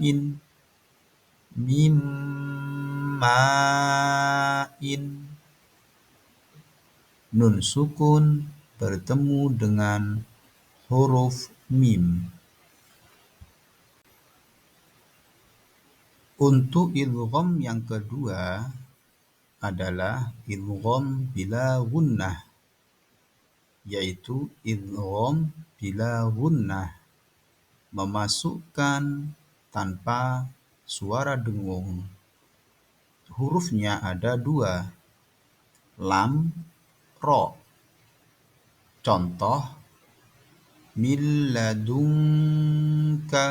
mim ma'in. Nun sukun bertemu dengan huruf mim. Untuk idgham yang kedua adalah idgham bila gunnah, yaitu idgham bila gunnah, memasukkan tanpa suara dengung. Hurufnya ada 2, lam, ro. Contoh, min ladunka,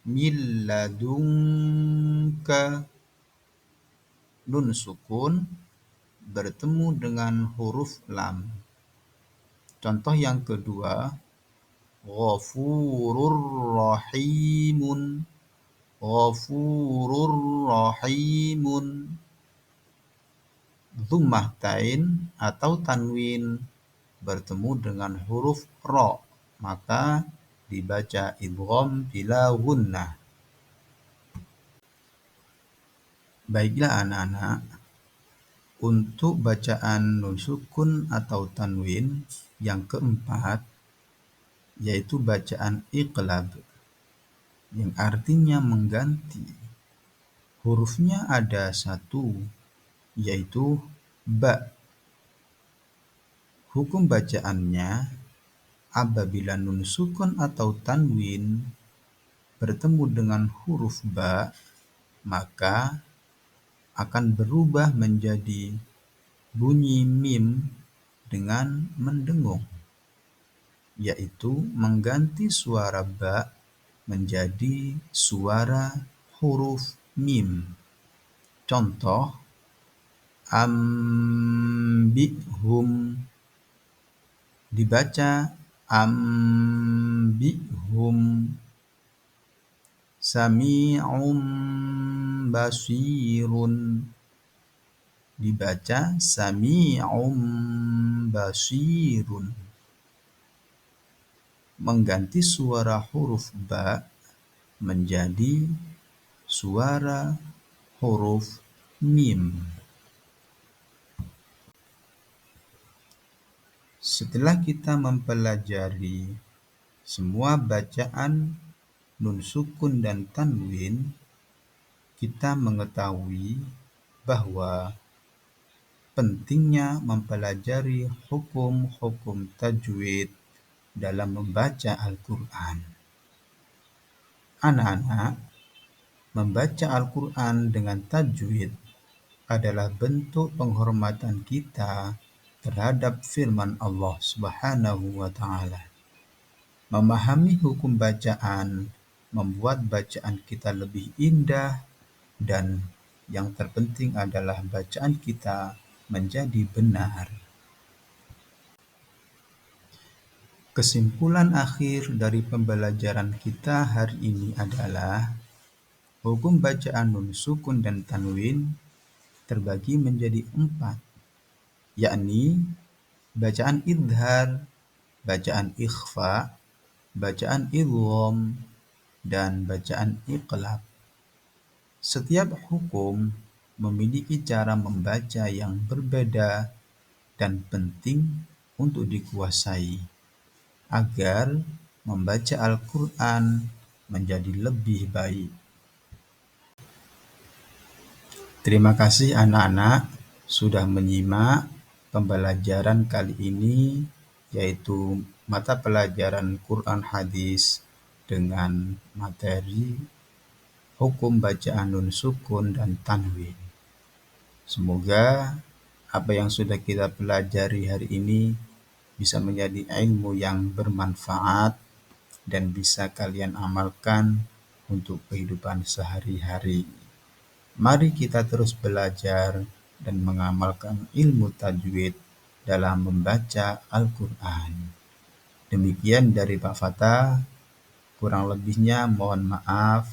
min ladunka. Nun sukun bertemu dengan huruf lam. Contoh yang kedua, ghafurur rahimun, ghafurur rahimun. Dhammah tain atau tanwin bertemu dengan huruf ro, maka dibaca idgham bila gunnah. Baiklah anak-anak, untuk bacaan nun sukun atau tanwin yang keempat, yaitu bacaan iqlab, yang artinya mengganti. Hurufnya ada 1, yaitu ba. Hukum bacaannya, apabila nun sukun atau tanwin bertemu dengan huruf ba, maka akan berubah menjadi bunyi mim dengan mendengung, yaitu mengganti suara ba menjadi suara huruf mim. Contoh, ambihum, dibaca ambihum. Sami'un basirun, dibaca sami'un basirun. Mengganti suara huruf ba menjadi suara huruf mim. Setelah kita mempelajari semua bacaan nun sukun dan tanwin, kita mengetahui bahwa pentingnya mempelajari hukum-hukum tajwid dalam membaca Al-Quran. Anak-anak, membaca Al-Quran dengan tajwid adalah bentuk penghormatan kita terhadap firman Allah Subhanahu wa Ta'ala. Memahami hukum bacaan membuat bacaan kita lebih indah, dan yang terpenting adalah bacaan kita menjadi benar. Kesimpulan akhir dari pembelajaran kita hari ini adalah hukum bacaan nun sukun dan tanwin terbagi menjadi 4, yakni bacaan idhar, bacaan ikhfa, bacaan idgham, dan bacaan iqlab. Setiap hukum memiliki cara membaca yang berbeda dan penting untuk dikuasai agar membaca Al-Quran menjadi lebih baik. Terima kasih anak-anak sudah menyimak pembelajaran kali ini, yaitu mata pelajaran Quran Hadis dengan materi hukum bacaan nun sukun dan tanwin. Semoga apa yang sudah kita pelajari hari ini bisa menjadi ilmu yang bermanfaat dan bisa kalian amalkan untuk kehidupan sehari-hari. Mari kita terus belajar dan mengamalkan ilmu tajwid dalam membaca Al-Quran. Demikian dari Pak Fatah, kurang lebihnya mohon maaf.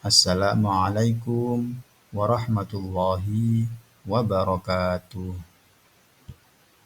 Assalamualaikum warahmatullahi wabarakatuh.